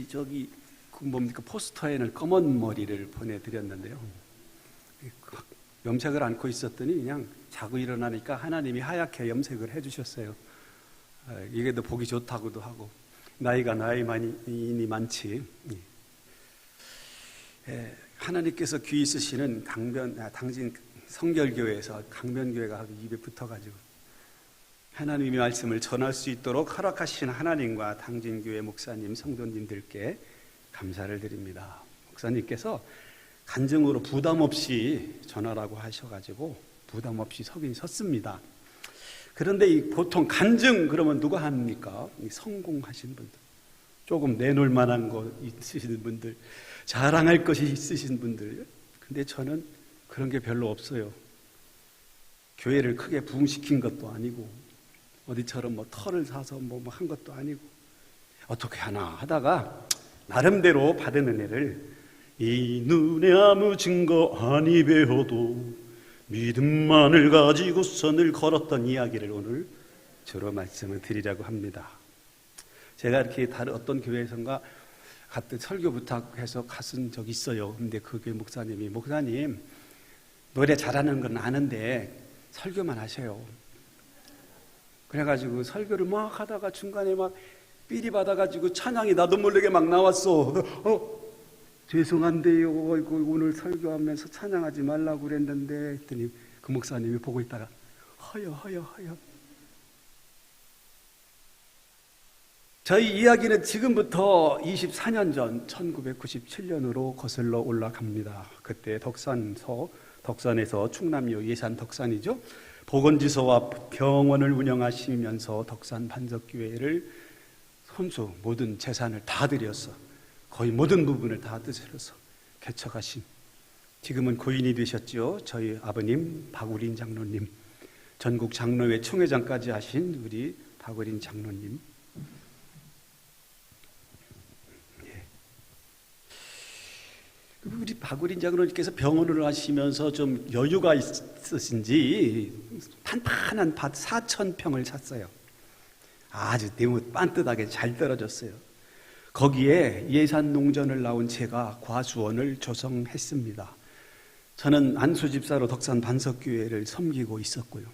저기 그 뭡니까 포스터에는 검은 머리를 보내드렸는데요. 염색을 안고 있었더니 그냥 자고 일어나니까 하나님이 하얗게 염색을 해주셨어요. 이게 더 보기 좋다고도 하고 나이가 나이만이 많지. 하나님께서 귀 있으시는 당진 성결교회에서 강변교회가 입에 붙어가지고 하나님의 말씀을 전할 수 있도록 허락하신 하나님과 당진교회 목사님, 성도님들께 감사를 드립니다. 목사님께서 간증으로 부담 없이 전하라고 하셔가지고 부담 없이 서긴 섰습니다. 그런데 보통 간증 그러면 누가 합니까? 성공하신 분들, 조금 내놓을 만한 거 있으신 분들, 자랑할 것이 있으신 분들. 근데 저는 그런 게 별로 없어요. 교회를 크게 부흥시킨 것도 아니고 어디처럼 뭐 털을 사서 뭐 한 것도 아니고 어떻게 하나 하다가 나름대로 받은 은혜를 이 눈에 아무 증거 아니 배워도 믿음만을 가지고 선을 걸었던 이야기를 오늘 주로 말씀을 드리려고 합니다. 제가 이렇게 다른 어떤 교회에선가 갔던 설교 부탁해서 갔은 적이 있어요. 근데 그 교회 목사님이 목사님 노래 잘하는 건 아는데 설교만 하세요. 그래가지고 설교를 막 하다가 중간에 막 삘이 받아가지고 찬양이 나도 모르게 막 나왔어. 죄송한데요. 오늘 설교하면서 찬양하지 말라고 그랬는데 했더니 그 목사님이 보고 있다가 허여. 저희 이야기는 지금부터 24년 전 1997년으로 거슬러 올라갑니다. 그때 덕산에서 충남요 예산 덕산이죠. 보건지소와 병원을 운영하시면서 덕산 반석교회를 손수 모든 재산을 다 들여서 거의 모든 부분을 다 드셔서 개척하신 지금은 고인이 되셨죠. 저희 아버님 박우린 장로님, 전국 장로회 총회장까지 하신 우리 박우린 장로님. 우리 박우린 장로님께서 병원을 하시면서 좀 여유가 있으신지 판판한 밭 4,000평을 샀어요. 아주 너무 빤듯하게 잘 떨어졌어요. 거기에 예산농전을 나온 제가 과수원을 조성했습니다. 저는 안수집사로 덕산 반석교회를 섬기고 있었고요.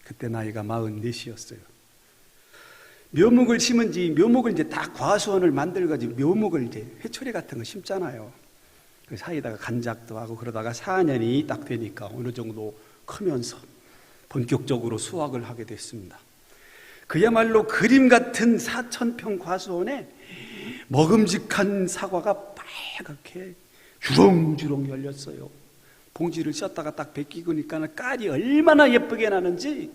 그때 나이가 44이었어요. 묘목을 심은 지 묘목을 이제 딱 과수원을 만들어가지고 묘목을 이제 회초리 같은 거 심잖아요. 그 사이에다가 간작도 하고 그러다가 4년이 딱 되니까 어느 정도 크면서 본격적으로 수확을 하게 됐습니다. 그야말로 그림 같은 4,000평 과수원에 먹음직한 사과가 빨갛게 주렁주렁 열렸어요. 봉지를 씌었다가 딱 벗기고 니까 깔이 얼마나 예쁘게 나는지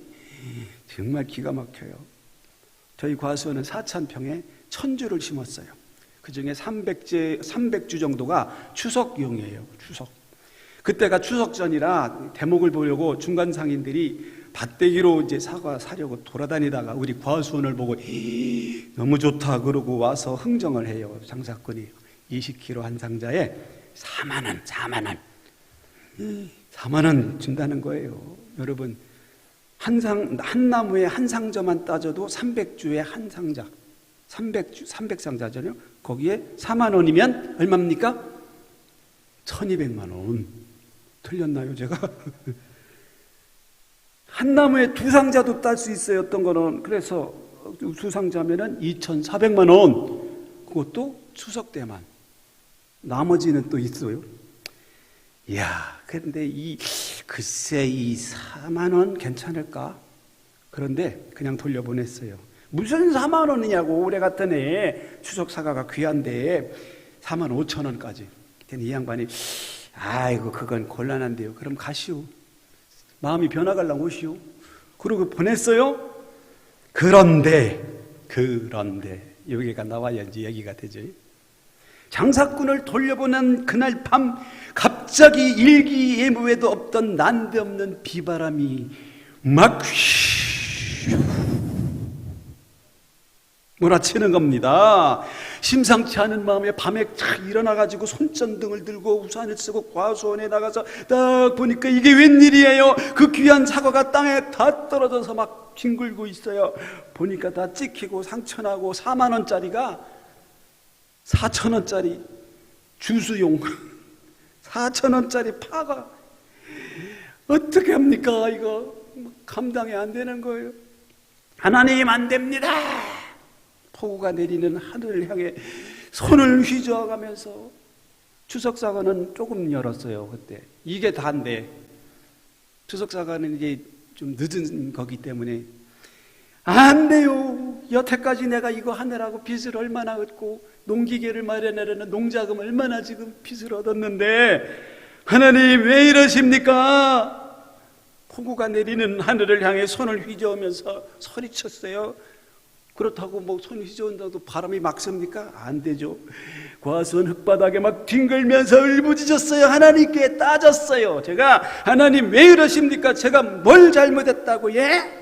정말 기가 막혀요. 저희 과수원은 4,000평에 1,000주를 심었어요. 그 중에 300주 정도가 추석용이에요. 추석. 그때가 추석 전이라 대목을 보려고 중간 상인들이 밭대기로 이제 사과 사려고 돌아다니다가 우리 과수원을 보고 너무 좋다 그러고 와서 흥정을 해요. 장사꾼이 20kg 한 상자에 4만 원 준다는 거예요. 여러분 한 나무에 한 상자만 따져도 300주에 한 상자, 300상자잖아요. 거기에 4만 원이면 얼마입니까? 1,200만 원. 틀렸나요 제가? 한 나무에 2상자도 딸 수 있어요. 어떤 거는. 그래서 2상자면은 2,400만 원. 그것도 추석 때만. 나머지는 또 있어요. 이야, 근데 글쎄 이 4만 원 괜찮을까? 그런데 그냥 돌려보냈어요. 무슨 4만 원이냐고. 올해 같은 해에 추석 사과가 귀한데 4만 5천 원까지. 이 양반이 아이고 그건 곤란한데요. 그럼 가시오. 마음이 변화가려고 오시오. 그러고 보냈어요. 그런데 여기가 나와야 이제 얘기가 되죠. 장사꾼을 돌려보낸 그날 밤 갑자기 일기예보에도 없던 난데없는 비바람이 막 몰아치는 겁니다. 심상치 않은 마음에 밤에 착 일어나가지고 손전등을 들고 우산을 쓰고 과수원에 나가서 딱 보니까 이게 웬일이에요. 그 귀한 사과가 땅에 다 떨어져서 막 뒹굴고 있어요. 보니까 다 찍히고 상처나고 4만 원짜리가 4,000원짜리 주수용 4,000원짜리 파가 어떻게 합니까? 이거 감당이 안 되는 거예요. 하나님 안 됩니다. 폭우가 내리는 하늘을 향해 손을 휘저어가면서 추석사과는 조금 열었어요. 그때 이게 다인데 추석사과는 이제 좀 늦은 거기 때문에 안 돼요. 여태까지 내가 이거 하느라고 빚을 얼마나 얻고 농기계를 마련하려는 농자금 얼마나 지금 빚을 얻었는데 하나님 왜 이러십니까? 폭우가 내리는 하늘을 향해 손을 휘저으면서 소리쳤어요. 그렇다고 뭐 손 휘저은다고 바람이 막 씁니까? 안 되죠. 과수원 흙바닥에 막 뒹굴면서 울부짖었어요. 하나님께 따졌어요. 제가 하나님 왜 이러십니까? 제가 뭘 잘못했다고 예?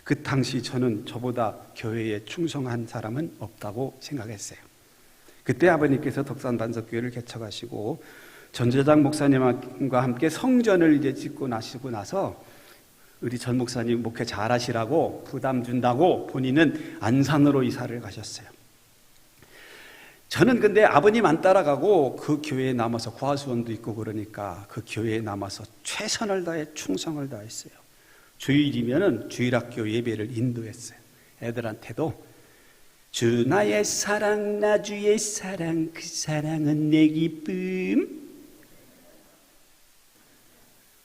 그 당시 저는 저보다 교회에 충성한 사람은 없다고 생각했어요. 그때 아버님께서 덕산반석교회를 개척하시고 전재장 목사님과 함께 성전을 이제 짓고 나시고 나서 우리 전 목사님 목회 잘하시라고 부담 준다고 본인은 안산으로 이사를 가셨어요. 저는 근데 아버님 안 따라가고 그 교회에 남아서 과수원도 있고 그러니까 그 교회에 남아서 최선을 다해 충성을 다했어요. 주일이면은 주일학교 예배를 인도했어요. 애들한테도 주 나의 사랑 나 주의 사랑 그 사랑은 내 기쁨.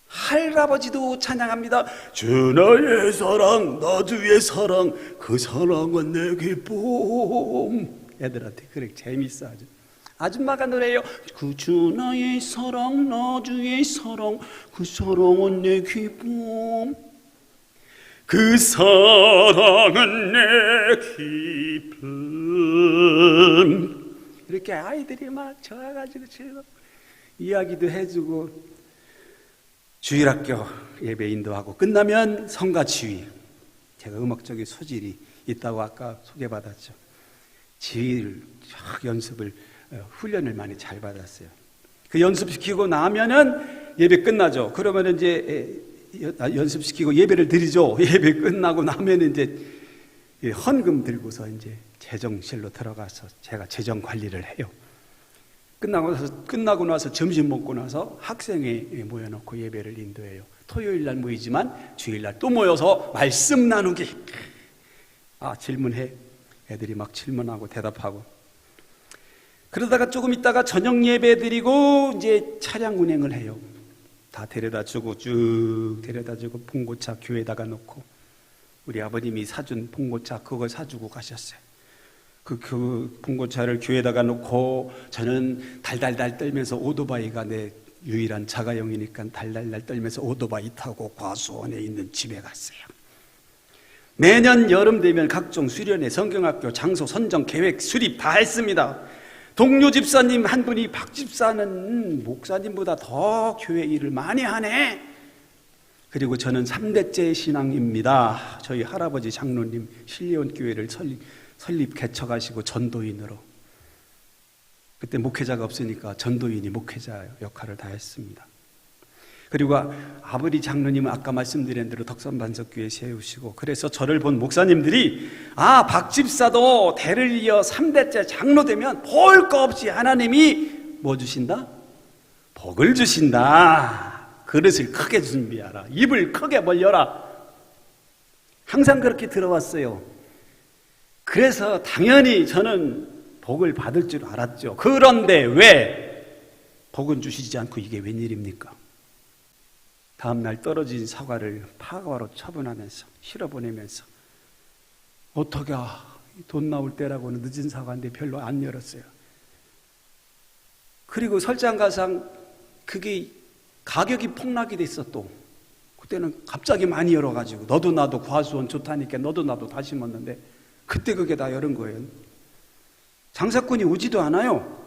할아버지도 찬양합니다. 주 나의 사랑 나 주의 사랑 그 사랑은 내 기쁨. 애들한테 그렇게 재밌어 아주. 아줌마가 노래해요. 그 주 나의 사랑 나 주의 사랑 그 사랑은 내 기쁨. 그 사랑은 내 기쁨. 이렇게 아이들이 막 좋아가지고 즐겁고 이야기도 해주고 주일학교 예배 인도하고 끝나면 성가지휘. 제가 음악적인 소질이 있다고 아까 소개받았죠. 지휘를 연습을 훈련을 많이 잘 받았어요. 그 연습시키고 나면은 예배 끝나죠. 그러면 이제 연습시키고 예배를 드리죠. 예배 끝나고 나면 이제 헌금 들고서 이제 재정실로 들어가서 제가 재정 관리를 해요. 끝나고 나서 점심 먹고 나서 학생회 모여놓고 예배를 인도해요. 토요일 날 모이지만 주일 날 또 모여서 말씀 나누기. 질문해. 애들이 막 질문하고 대답하고. 그러다가 조금 있다가 저녁 예배 드리고 이제 차량 운행을 해요. 다 데려다 주고 쭉 데려다 주고 봉고차 교회에다가 놓고 우리 아버님이 사준 봉고차 그걸 사주고 가셨어요. 그 봉고차를 교회에다가 놓고 저는 달달달 떨면서 오토바이가 내 유일한 자가용이니까 달달달 떨면서 오토바이 타고 과수원에 있는 집에 갔어요. 매년 여름 되면 각종 수련회, 성경학교, 장소 선정, 계획, 수립 다 했습니다. 동료 집사님 한 분이 박 집사는 목사님보다 더 교회 일을 많이 하네. 그리고 저는 3대째 신앙입니다. 저희 할아버지 장로님 신리원 교회를 설립 개척하시고 전도인으로. 그때 목회자가 없으니까 전도인이 목회자 역할을 다 했습니다. 그리고 아버지 장로님은 아까 말씀드린 대로 덕산반석교회 세우시고 그래서 저를 본 목사님들이 박 집사도 대를 이어 3대째 장로 되면 볼 거 없이 하나님이 뭐 주신다? 복을 주신다. 그릇을 크게 준비하라. 입을 크게 벌려라. 항상 그렇게 들어왔어요. 그래서 당연히 저는 복을 받을 줄 알았죠. 그런데 왜 복은 주시지 않고 이게 웬일입니까? 다음날 떨어진 사과를 파과로 처분하면서 실어보내면서 어떻게 돈 나올 때라고는 늦은 사과인데 별로 안 열었어요. 그리고 설장가상 그게 가격이 폭락이 됐어. 또 그때는 갑자기 많이 열어가지고 너도 나도 과수원 좋다니까 너도 나도 다 심었는데 그때 그게 다 열은 거예요. 장사꾼이 오지도 않아요.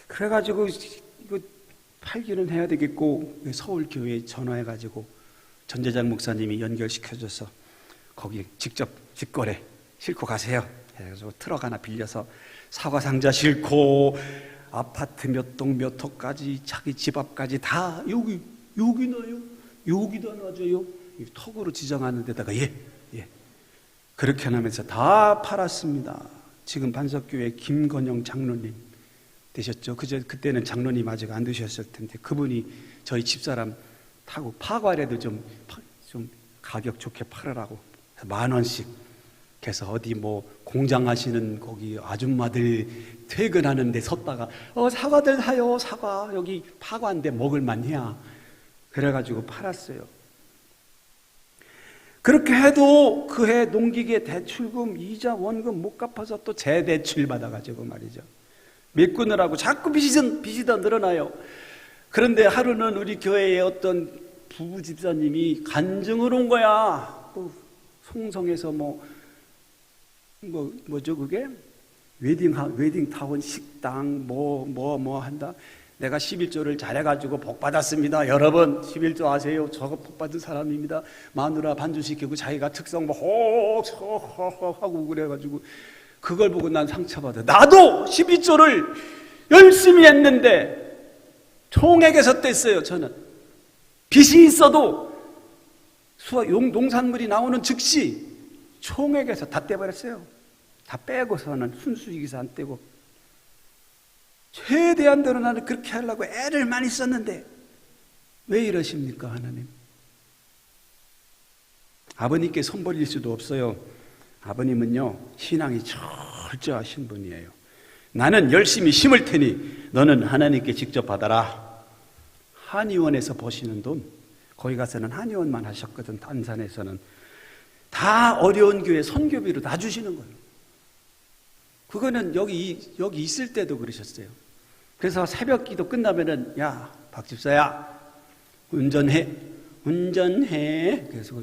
그래가지고 이거 팔기는 해야 되겠고 서울교회에 전화해가지고 전재장 목사님이 연결시켜줘서 거기 직접 직거래 싣고 가세요. 그래서 트럭 하나 빌려서 사과 상자 싣고 아파트 몇 동 몇 호까지 자기 집 앞까지 다 여기 넣어요. 여기다 놔줘요. 턱으로 지정하는 데다가 예 그렇게 하면서 다 팔았습니다. 지금 반석교회 김건영 장로님 되셨죠. 그때는 장로님 아직 안 되셨을 텐데 그분이 저희 집사람 타고 파과라도 좀 가격 좋게 팔으라고 10,000원씩 해서 어디 뭐 공장 하시는 거기 아줌마들 퇴근하는데 섰다가 사과들 사요. 사과 여기 파과인데 먹을만해야 그래가지고 팔았어요. 그렇게 해도 그 해 농기계 대출금 이자 원금 못 갚아서 또 재대출 받아가지고 말이죠. 메꾸느라고 자꾸 빚이 더 늘어나요. 그런데 하루는 우리 교회에 어떤 부부 집사님이 간증을 온 거야. 송성에서 뭐죠 그게? 웨딩타운 식당 뭐 한다. 내가 11조를 잘해가지고 복 받았습니다. 여러분 11조 아세요? 저거 복 받은 사람입니다. 마누라 반주시키고 자기가 특성 하고 그래가지고 그걸 보고 난 상처받아. 나도 12조를 열심히 했는데 총액에서 뗐어요. 저는 빚이 있어도 농산물이 나오는 즉시 총액에서 다 떼버렸어요. 다 빼고서는 순수익에서 안 떼고 최대한 대로 나는 그렇게 하려고 애를 많이 썼는데 왜 이러십니까 하나님? 아버님께 손 벌릴 수도 없어요. 아버님은요 신앙이 철저하신 분이에요. 나는 열심히 심을 테니 너는 하나님께 직접 받아라. 한의원에서 버시는 돈, 거기 가서는 한의원만 하셨거든. 단산에서는 다 어려운 교회 선교비로 다 주시는 거예요. 그거는 여기 있을 때도 그러셨어요. 그래서 새벽 기도 끝나면은 야, 박 집사야, 운전해. 그래서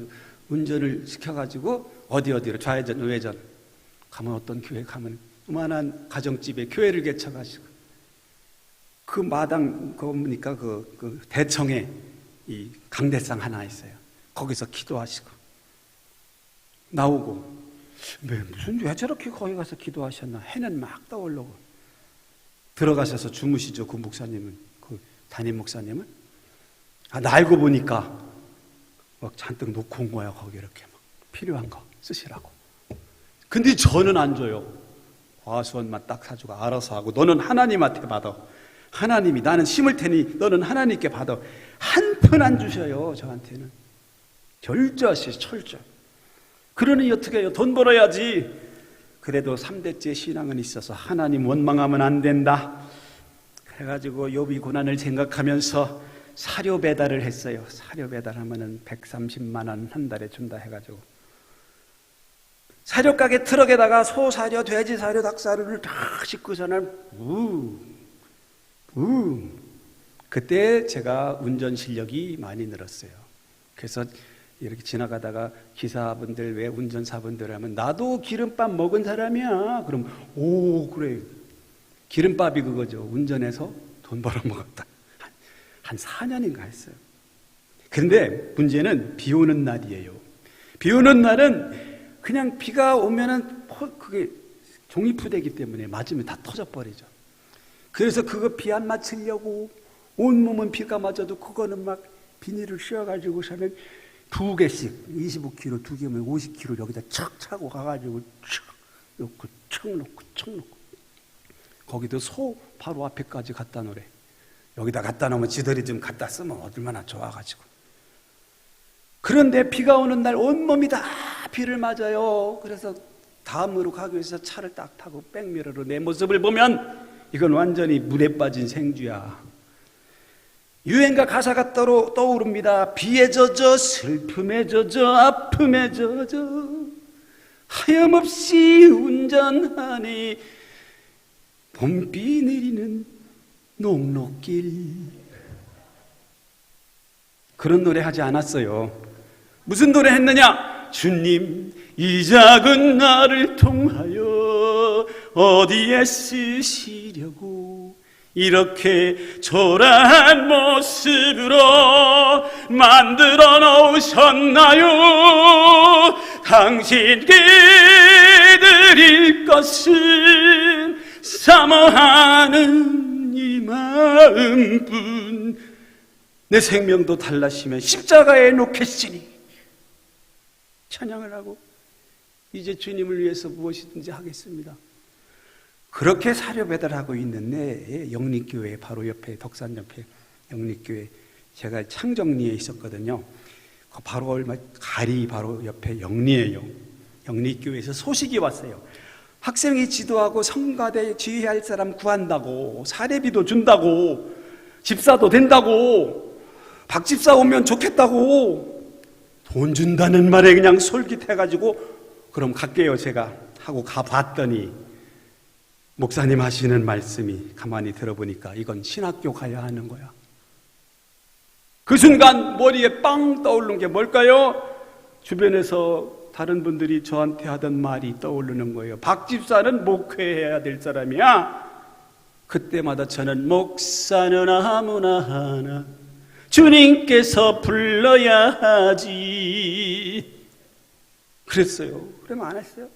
운전을 시켜가지고 어디로 좌회전, 우회전 가면 어떤 교회 가면 요만한 가정집에 교회를 개척하시고 그 마당 보니까 그 대청에 이 강대상 하나 있어요. 거기서 기도하시고 나오고 왜 저렇게 거기 가서 기도하셨나 해는 막 떠오르고 들어가셔서 주무시죠. 그 목사님은, 그 담임 목사님은. 나 알고 보니까 막 잔뜩 놓고 온 거야. 거기 이렇게 막 필요한 거 쓰시라고. 근데 저는 안 줘요. 과수원만 딱 사주고 알아서 하고 너는 하나님한테 받아. 하나님이 나는 심을 테니 너는 하나님께 받아. 한 푼 안 주셔요. 저한테는. 절저하시죠. 철저. 그러니 어떻게 해요? 돈 벌어야지. 그래도 3대째 신앙은 있어서 하나님 원망하면 안 된다. 그래가지고 욥이 고난을 생각하면서 사료 배달을 했어요. 사료 배달하면은 130만 원 한 달에 준다 해가지고 사료 가게 트럭에다가 소 사료, 돼지 사료, 닭 사료를 다 싣고서는 그때 제가 운전 실력이 많이 늘었어요. 그래서 이렇게 지나가다가 기사분들 왜 운전사분들 하면 나도 기름밥 먹은 사람이야. 그럼 그래. 기름밥이 그거죠. 운전해서 돈 벌어 먹었다. 한 4년인가 했어요. 그런데 문제는 비 오는 날이에요. 비 오는 날은 그냥 비가 오면은 그게 종이푸대기 때문에 맞으면 다 터져버리죠. 그래서 그거 비 안 맞추려고 온몸은 비가 맞아도 그거는 막 비닐을 씌워가지고서는 2개씩 25kg 2개면 50kg 여기다 척 차고 가가지고 척 놓고 척 놓고 거기도 소 바로 앞에까지 갖다 놓으래. 여기다 갖다 놓으면 지들이 좀 갖다 쓰면 얼마나 좋아가지고. 그런데 비가 오는 날 온몸이 다 비를 맞아요. 그래서 다음으로 가기 위해서 차를 딱 타고 백미러로 내 모습을 보면 이건 완전히 물에 빠진 생쥐야. 유행가 가사가 떠오릅니다. 비에 젖어 슬픔에 젖어 아픔에 젖어 하염없이 운전하니 봄비 내리는 녹록길. 그런 노래 하지 않았어요. 무슨 노래 했느냐? 주님 이 작은 나를 통하여 어디에 쓰시려고 이렇게 초라한 모습으로 만들어 놓으셨나요? 당신께 드릴 것은 사모하는 이 마음뿐. 내 생명도 달라시면 십자가에 놓겠으니 찬양을 하고 이제 주님을 위해서 무엇이든지 하겠습니다. 그렇게 사료배달 하고 있는데 영립교회 바로 옆에 덕산 옆에 영립교회 제가 창정리에 있었거든요. 바로 얼마 가리 바로 옆에 영리예요. 영립교회에서 소식이 왔어요. 학생이 지도하고 성가대 지휘할 사람 구한다고, 사례비도 준다고, 집사도 된다고, 박 집사 오면 좋겠다고, 돈 준다는 말에 그냥 솔깃해가지고 그럼 갈게요 제가 하고 가봤더니 목사님 하시는 말씀이 가만히 들어보니까 이건 신학교 가야 하는 거야. 그 순간 머리에 빵 떠오르는 게 뭘까요? 주변에서 다른 분들이 저한테 하던 말이 떠오르는 거예요. 박 집사는 목회해야 될 사람이야. 그때마다 저는 목사는 아무나 하나 주님께서 불러야 하지 그랬어요. 그러면 안 했어요?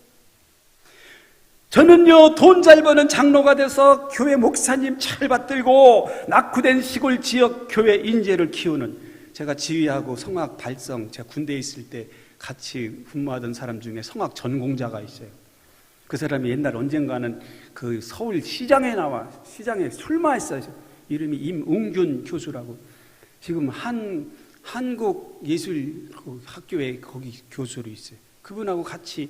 저는요 돈 잘 버는 장로가 돼서 교회 목사님 잘 받들고 낙후된 시골 지역 교회 인재를 키우는, 제가 지휘하고 성악 발성, 제가 군대에 있을 때 같이 근무하던 사람 중에 성악 전공자가 있어요. 그 사람이 옛날 언젠가는 그 서울 시장에 나와 시장에 출마했어요. 이름이 임웅균 교수라고. 지금 한국예술학교에 거기 교수로 있어요. 그분하고 같이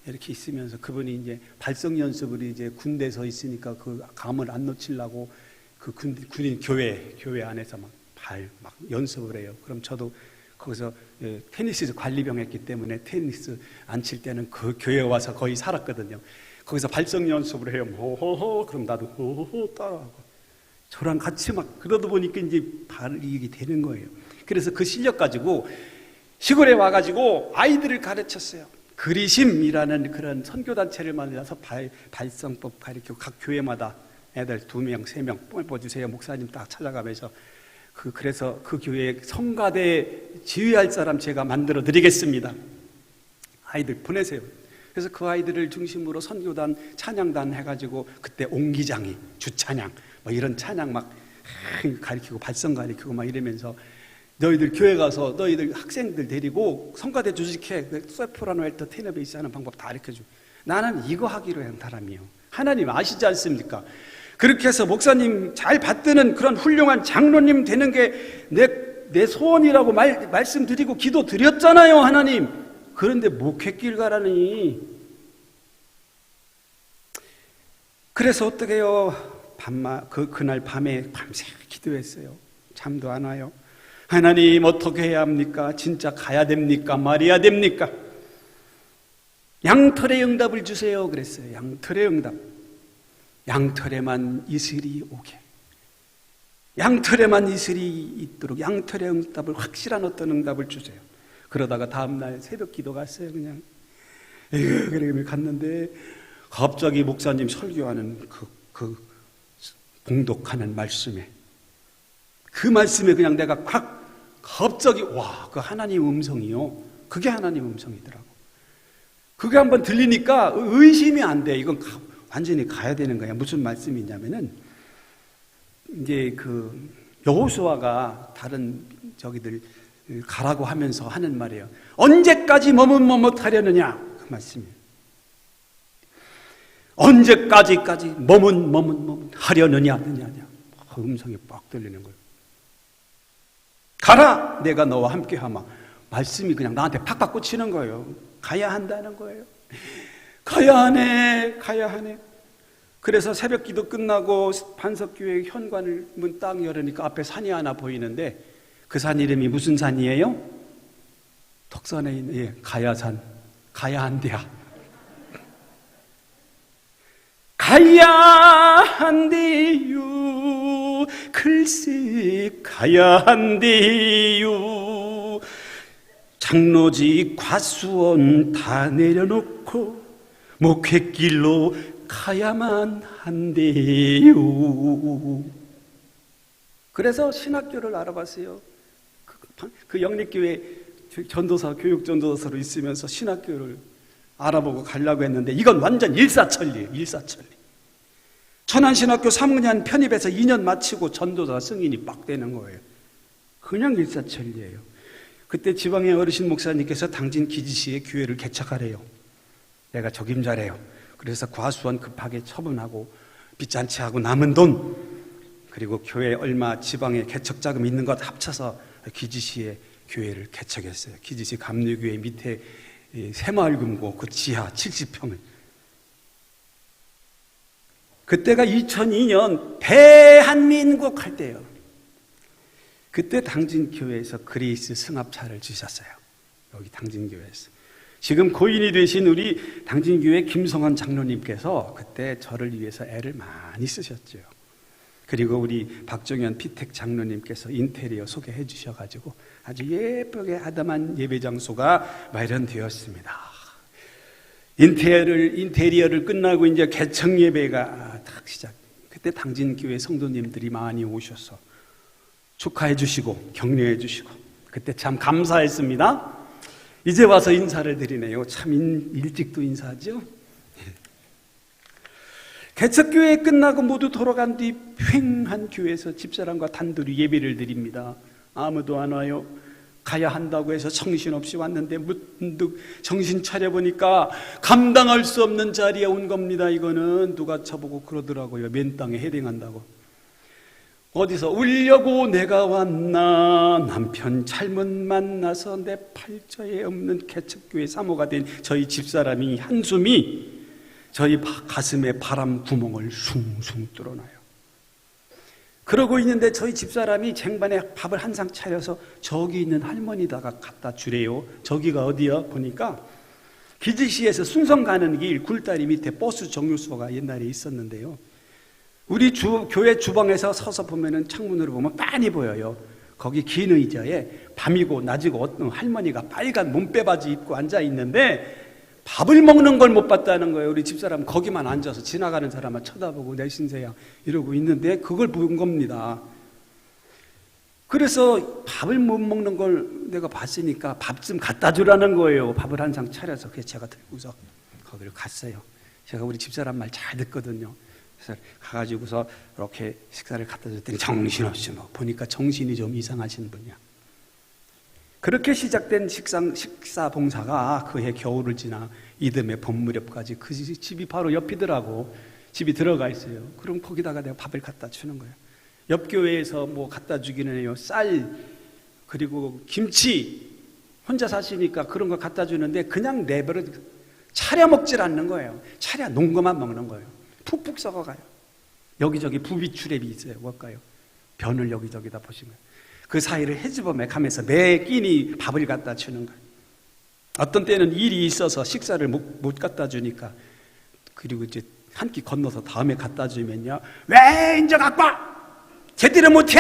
이렇게 있으면서 그분이 이제 발성 연습을 이제 군대에서 있으니까 그 감을 안 놓치려고 그 군인 교회 안에서 막 연습을 해요. 그럼 저도 거기서 테니스 관리병 했기 때문에 테니스 안 칠 때는 그 교회에 와서 거의 살았거든요. 거기서 발성 연습을 해요. 호호호 그럼 나도 호호호 따라하고 저랑 같이 막 그러다 보니까 이제 발이 되는 거예요. 그래서 그 실력 가지고 시골에 와가지고 아이들을 가르쳤어요. 그리심이라는 그런 선교단체를 만들어서 발성법 가르치고 각 교회마다 애들 2명, 3명 뽑아주세요. 목사님 딱 찾아가면서 그래서 그 교회에 성가대 지휘할 사람 제가 만들어 드리겠습니다. 아이들 보내세요. 그래서 그 아이들을 중심으로 선교단, 찬양단 해가지고 그때 옹기장이 주찬양 뭐 이런 찬양 막 가르치고 발성 가르치고 막 이러면서 너희들 교회 가서 너희들 학생들 데리고 성가대 조직해. 소프라노, 알토, 테너, 베이스 하는 방법 다 가르쳐줘. 나는 이거 하기로 한 사람이에요. 하나님 아시지 않습니까? 그렇게 해서 목사님 잘 받드는 그런 훌륭한 장로님 되는 게 내 소원이라고 말씀드리고 기도 드렸잖아요, 하나님. 그런데 목회길 가라니. 그래서 어떻게 해요? 그날 밤에 밤새 기도했어요. 잠도 안 와요. 하나님 어떻게 해야 합니까? 진짜 가야 됩니까? 말해야 됩니까? 양털의 응답을 주세요 그랬어요. 양털의 응답. 양털에만 이슬이 오게, 양털에만 이슬이 있도록 양털의 응답을, 확실한 어떤 응답을 주세요. 그러다가 다음날 새벽 기도 갔어요. 그냥 그래 갔는데 갑자기 목사님 설교하는 그 봉독하는 말씀에, 그 말씀에 그냥 내가 갑자기 그 하나님 음성이요. 그게 하나님 음성이더라고. 그게 한번 들리니까 의심이 안 돼. 이건 완전히 가야 되는 거야. 무슨 말씀이냐면은 이제 그 여호수아가 다른 저기들 가라고 하면서 하는 말이에요. 언제까지 머뭇머뭇하려느냐 그 말씀이에요. 언제까지 머뭇하려느냐. 그 음성이 빡 들리는 거예요. 가라, 내가 너와 함께하마. 말씀이 그냥 나한테 팍팍 꽂히는 거예요. 가야 한다는 거예요. 가야 하네. 그래서 새벽 기도 끝나고 반석교회 현관을 문 딱 열으니까 앞에 산이 하나 보이는데 그 산 이름이 무슨 산이에요? 덕산에 있는 가야산. 가야 한대야. 가야 한대요. 글쎄 가야 한대요. 장로직 과수원 다 내려놓고 목회길로 가야만 한대요. 그래서 신학교를 알아봤어요. 그 영립교회 전도사, 교육전도사로 있으면서 신학교를 알아보고 가려고 했는데 이건 완전 일사천리예요. 천안신학교 3학년 편입해서 2년 마치고 전도사 승인이 막 되는 거예요. 그냥 일사천리예요. 그때 지방의 어르신 목사님께서 당진 기지시에 교회를 개척하래요. 내가 적임자래요. 그래서 과수원 급하게 처분하고 빚잔치 하고 남은 돈, 그리고 교회 얼마 지방에 개척 자금 있는 것 합쳐서 기지시에 교회를 개척했어요. 기지시 감리교회 밑에 새마을금고 그 지하 70평을. 그때가 2002년 대한민국 할 때예요. 그때 당진교회에서 그리스 승합차를 주셨어요. 여기 당진교회에서. 지금 고인이 되신 우리 당진교회 김성환 장로님께서 그때 저를 위해서 애를 많이 쓰셨죠. 그리고 우리 박종현 피택 장로님께서 인테리어 소개해 주셔가지고 아주 예쁘게 아담한 예배 장소가 마련되었습니다. 인테리어를 끝나고 이제 개척 예배가 딱 시작. 그때 당진교회 성도님들이 많이 오셔서 축하해 주시고 격려해 주시고 그때 참 감사했습니다. 이제 와서 인사를 드리네요. 참 일찍도 인사하죠. 개척교회 끝나고 모두 돌아간 뒤 휑한 교회에서 집사람과 단둘이 예배를 드립니다. 아무도 안 와요. 가야 한다고 해서 정신없이 왔는데 문득 정신 차려보니까 감당할 수 없는 자리에 온 겁니다. 이거는 누가 저보고 그러더라고요. 맨 땅에 헤딩한다고. 어디서 울려고 내가 왔나, 남편 잘못 만나서 내 팔자에 없는 개척교회 사모가 된 저희 집사람이 한숨이 저희 가슴에 바람 구멍을 숭숭 뚫어놔요. 그러고 있는데 저희 집사람이 쟁반에 밥을 한 상 차려서 저기 있는 할머니다가 갖다 주래요. 저기가 어디야? 보니까 기지시에서 순성 가는 길 굴다리 밑에 버스 정류소가 옛날에 있었는데요. 우리 교회 주방에서 서서 보면은 창문으로 보면 빤히 보여요. 거기 긴 의자에 밤이고 낮이고 어떤 할머니가 빨간 몸빼바지 입고 앉아 있는데 밥을 먹는 걸 못 봤다는 거예요. 우리 집사람 거기만 앉아서 지나가는 사람만 쳐다보고 내 신세야 이러고 있는데 그걸 본 겁니다. 그래서 밥을 못 먹는 걸 내가 봤으니까 밥 좀 갖다 주라는 거예요. 밥을 한 상 차려서 그래서 제가 들고서 거기를 갔어요. 제가 우리 집사람 말 잘 듣거든요. 그래서 가가지고서 이렇게 식사를 갖다 줬더니 정신없이 보니까 정신이 좀 이상하신 분이야. 그렇게 시작된 식사 봉사가 그해 겨울을 지나 이듬해 봄 무렵까지 그 집이 바로 옆이더라고. 집이 들어가 있어요. 그럼 거기다가 내가 밥을 갖다 주는 거예요. 옆 교회에서 뭐 갖다 주기는 해요. 쌀 그리고 김치 혼자 사시니까 그런 거 갖다 주는데 그냥 내버려 차려 먹질 않는 거예요. 차려 놓은 것만 먹는 거예요. 푹푹 썩어가요. 여기저기 부비추랩이 있어요. 뭘까요? 변을 여기저기다 보시면 그 사이를 헤집어매 가면서 매 끼니 밥을 갖다 주는 거예요. 어떤 때는 일이 있어서 식사를 못 갖다 주니까 그리고 이제 한 끼 건너서 다음에 갖다 주면요. 왜 이제 갖고 와? 제대로 못해?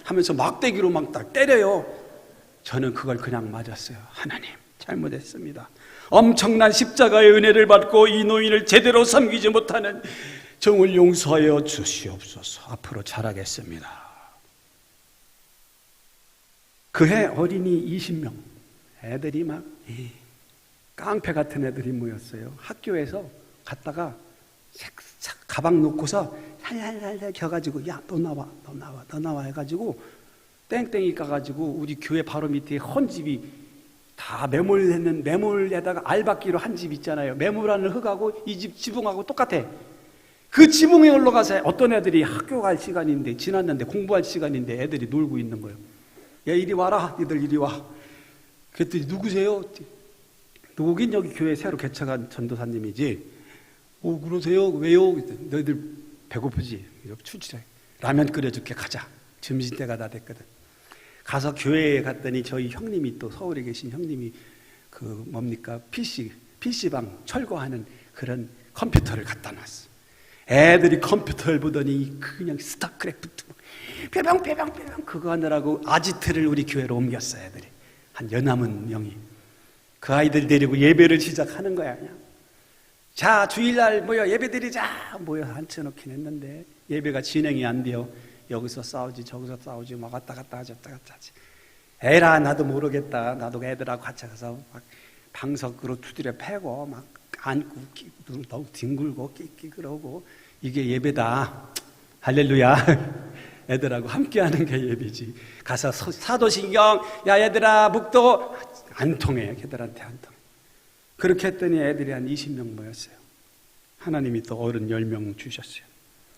하면서 막대기로 막 때려요. 저는 그걸 그냥 맞았어요. 하나님 잘못했습니다. 엄청난 십자가의 은혜를 받고 이 노인을 제대로 섬기지 못하는 정을 용서하여 주시옵소서. 앞으로 잘하겠습니다. 그해 어린이 20명 애들이 막 깡패 같은 애들이 모였어요. 학교에서 갔다가 가방 놓고서 살살살 겨가지고 야 너 나와 해가지고 땡땡이 까가지고 우리 교회 바로 밑에 헌집이 다 매몰에다가 알박기로 한 집 있잖아요. 매몰하는 흙하고 이 집 지붕하고 똑같아. 그 지붕에 올라가서 어떤 애들이 학교 갈 시간인데 지났는데 공부할 시간인데 애들이 놀고 있는 거예요. 야 이리 와라 니들 이리 와. 그랬더니 누구세요? 누구긴 여기 교회 새로 개척한 전도사님이지. 오 그러세요? 왜요? 너희들 배고프지? 출출해. 라면 끓여줄게 가자. 점심때가 다 됐거든. 가서 교회에 갔더니 저희 형님이 또 서울에 계신 형님이 그 뭡니까 PC방 철거하는 그런 컴퓨터를 갖다 놨어. 애들이 컴퓨터를 보더니 그냥 스타크래프트 빼병 그거 하느라고 아지트를 우리 교회로 옮겼어. 애들이 한 연남은 명이 그 아이들 데리고 예배를 시작하는 거야. 그냥 자 주일날 모여 예배드리자 모여 앉혀놓긴 했는데 예배가 진행이 안 돼요. 여기서 싸우지 저기서 싸우지 막 왔다 갔다 하지 에라 나도 모르겠다. 나도 애들하고 같이 가서 막 방석으로 두드려 패고 막 안고 너무 뒹굴고 끼끼 그러고 이게 예배다. 할렐루야. 애들하고 함께하는 게 예배지. 가서 사도신경 야 얘들아 묵도 안 통해. 걔들한테 안 통해. 그렇게 했더니 애들이 한 20명 모였어요. 하나님이 또 어른 10명 주셨어요.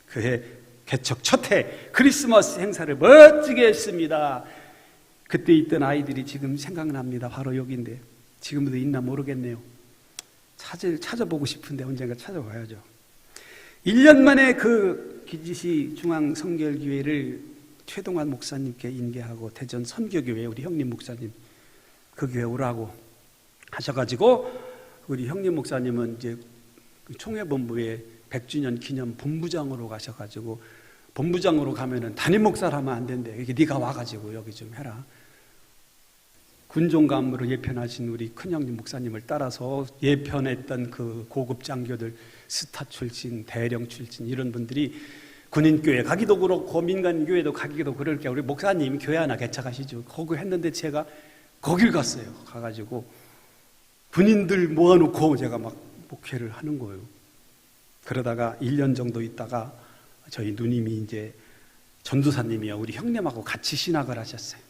그해 개척 첫해 크리스마스 행사를 멋지게 했습니다. 그때 있던 아이들이 지금 생각납니다. 바로 여기인데 지금도 있나 모르겠네요. 찾아보고 싶은데 언젠가 찾아봐야죠. 1년 만에 그 기지시 중앙성결교회를 최동환 목사님께 인계하고 대전 선교교회 우리 형님 목사님 그 교회 오라고 하셔가지고 우리 형님 목사님은 이제 총회본부에 100주년 기념 본부장으로 가셔가지고 본부장으로 가면은 담임 목사를 하면 안 된대. 이게 네가 와가지고 여기 좀 해라. 군종감으로 예편하신 우리 큰형님 목사님을 따라서 예편했던 그 고급 장교들 스타 출신, 대령 출신 이런 분들이 군인교회 가기도 그렇고 민간교회도 가기도 그럴 게 우리 목사님 교회 하나 개척하시죠. 거기 했는데 제가 거길 갔어요. 가가지고 군인들 모아놓고 제가 막 목회를 하는 거예요. 그러다가 1년 정도 있다가 저희 누님이 이제 전도사님이요. 우리 형님하고 같이 신학을 하셨어요.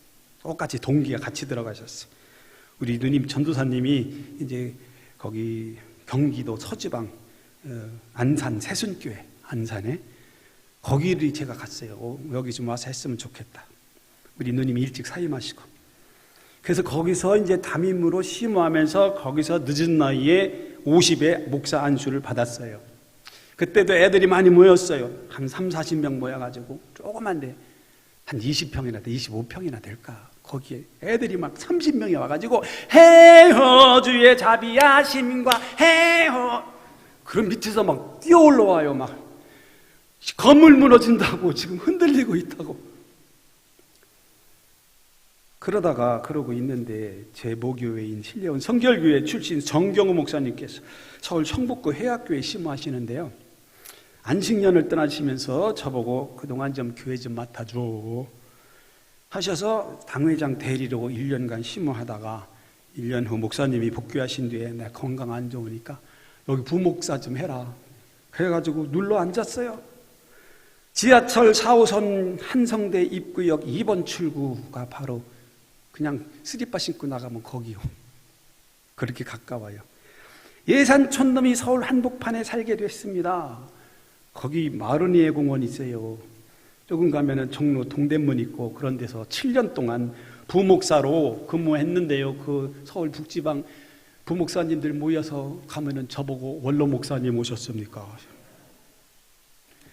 똑같이 동기가 같이 들어가셨어요. 우리 누님 전도사님이 이제 거기 경기도 서지방 안산 새순교회 안산에 거기를 제가 갔어요. 여기 좀 와서 했으면 좋겠다. 우리 누님이 일찍 사임하시고 그래서 거기서 이제 담임으로 심호하면서 거기서 늦은 나이에 50에 목사 안수를 받았어요. 그때도 애들이 많이 모였어요. 한 3, 40명 모여가지고 조그만데 한 20평이나 돼, 25평이나 될까. 거기에 애들이 막 30명이 와가지고 해허 주의 자비하심과 해허 그럼 밑에서 막 뛰어 올라와요. 막 건물 무너진다고 지금 흔들리고 있다고. 그러다가 그러고 있는데 제 모교회인 신례원 성결교회 출신 정경우 목사님께서 서울 청북구 해학교회 심호하시는데요. 안식년을 떠나시면서 저보고 그동안 좀 교회 좀 맡아줘 하셔서 당회장 대리로 1년간 심호하다가 1년 후 목사님이 복귀하신 뒤에 내 건강 안 좋으니까 여기 부목사 좀 해라. 그래가지고 눌러 앉았어요. 지하철 4호선 한성대 입구역 2번 출구가 바로 그냥 스리퍼 신고 나가면 거기요. 그렇게 가까워요. 예산 촌놈이 서울 한복판에 살게 됐습니다. 거기 마르니에 공원 있어요. 조금 가면은 종로 동대문 있고 그런 데서 7년 동안 부목사로 근무했는데요. 그 서울 북지방 부목사님들 모여서 가면은 저보고 원로 목사님 오셨습니까?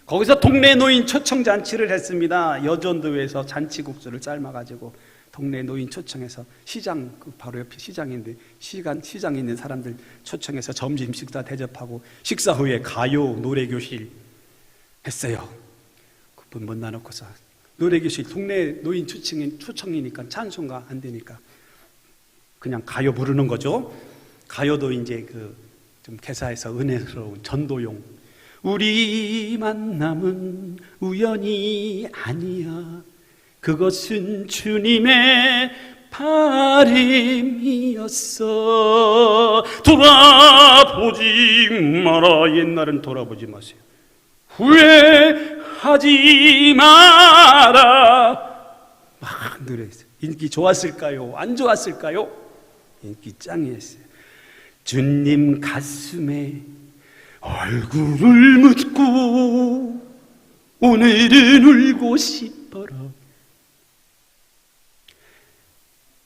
거기서 동네 노인 초청 잔치를 했습니다. 여전도에서 잔치국수를 삶아가지고 동네 노인 초청해서 시장 그 바로 옆에 시장인데 시장에 있는 사람들 초청해서 점심 식사 대접하고 식사 후에 가요 노래 교실 했어요. 그분 못 나놓고서 노래 교실 동네 노인 초청이니까 찬송가 안 되니까 그냥 가요 부르는 거죠. 가요도 이제 그 좀 개사해서 은혜스러운 전도용. 우리 만남은 우연이 아니야. 그것은 주님의 바람이었어. 돌아보지 마라. 옛날은 돌아보지 마세요. 후회하지 마라. 막 노래했어요. 인기 좋았을까요? 안 좋았을까요? 인기 짱이었어요. 주님 가슴에 얼굴을 묻고 오늘은 울고 싶어라.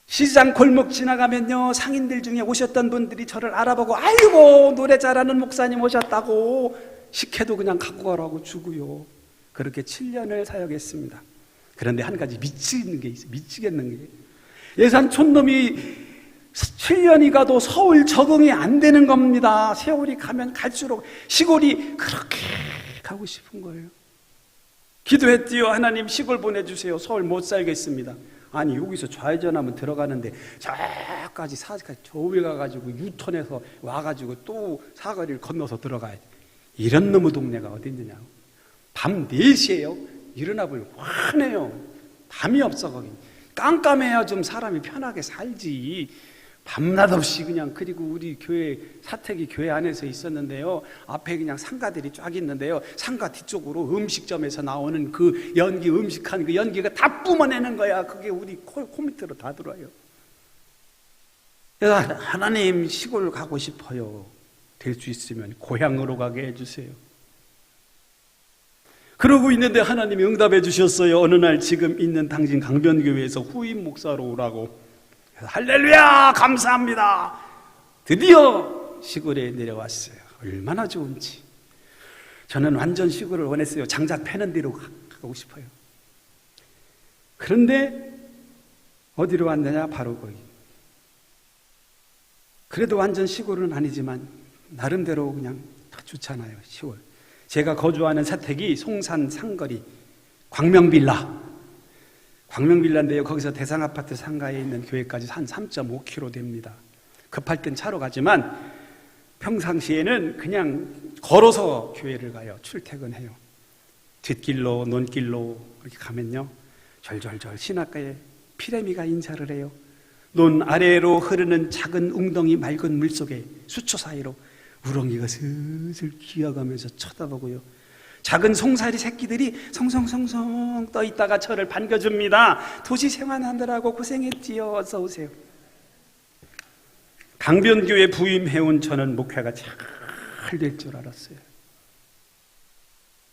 시장 골목 지나가면요 상인들 중에 오셨던 분들이 저를 알아보고 아이고 노래 잘하는 목사님 오셨다고 식혜도 그냥 갖고 가라고 주고요. 그렇게 7년을 사역했습니다. 그런데 한 가지 미치겠는 게 있어요. 미치겠는 게 예산 촌놈이 7년이 가도 서울 적응이 안 되는 겁니다. 세월이 가면 갈수록 시골이 그렇게 가고 싶은 거예요. 기도했지요. 하나님 시골 보내주세요. 서울 못 살겠습니다. 아니 여기서 좌회전하면 들어가는데 저까지 사까지 저 위에 가가지고 유턴해서 와가지고 또 사거리를 건너서 들어가야 돼. 이런 놈의 동네가 어디 있느냐고. 밤 4시에요. 일어나 보면 환해요. 밤이 없어 거기. 깜깜해야 좀 사람이 편하게 살지. 밤낮 없이 그냥. 그리고 우리 교회 사택이 교회 안에서 있었는데요. 앞에 그냥 상가들이 쫙 있는데요. 상가 뒤쪽으로 음식점에서 나오는 그 연기 음식한 그 연기가 다 뿜어내는 거야. 그게 우리 코 밑으로 다 들어와요. 그래서 하나님 시골 가고 싶어요. 될 수 있으면 고향으로 가게 해주세요. 그러고 있는데 하나님이 응답해 주셨어요. 어느 날 지금 있는 당진 강변교회에서 후임 목사로 오라고. 할렐루야, 감사합니다. 드디어 시골에 내려왔어요. 얼마나 좋은지. 저는 완전 시골을 원했어요. 장작 패는 데로 가고 싶어요. 그런데 어디로 왔느냐? 바로 거기. 그래도 완전 시골은 아니지만 나름대로 그냥 좋잖아요. 시골. 제가 거주하는 사택이 송산 상거리 광명빌라인데요. 거기서 대상아파트 상가에 있는 교회까지 한 3.5km 됩니다. 급할 땐 차로 가지만 평상시에는 그냥 걸어서 교회를 가요. 출퇴근해요. 뒷길로 논길로 이렇게 가면요, 절절절 시냇가에 피레미가 인사를 해요. 논 아래로 흐르는 작은 웅덩이 맑은 물속에 수초 사이로 우렁이가 슬슬 기어가면서 쳐다보고요, 작은 송사리 새끼들이 성성성성 떠있다가 저를 반겨줍니다. 도시 생활하느라고 고생했지요. 어서 오세요. 강변교회 부임해온 저는 목회가 잘 될 줄 알았어요.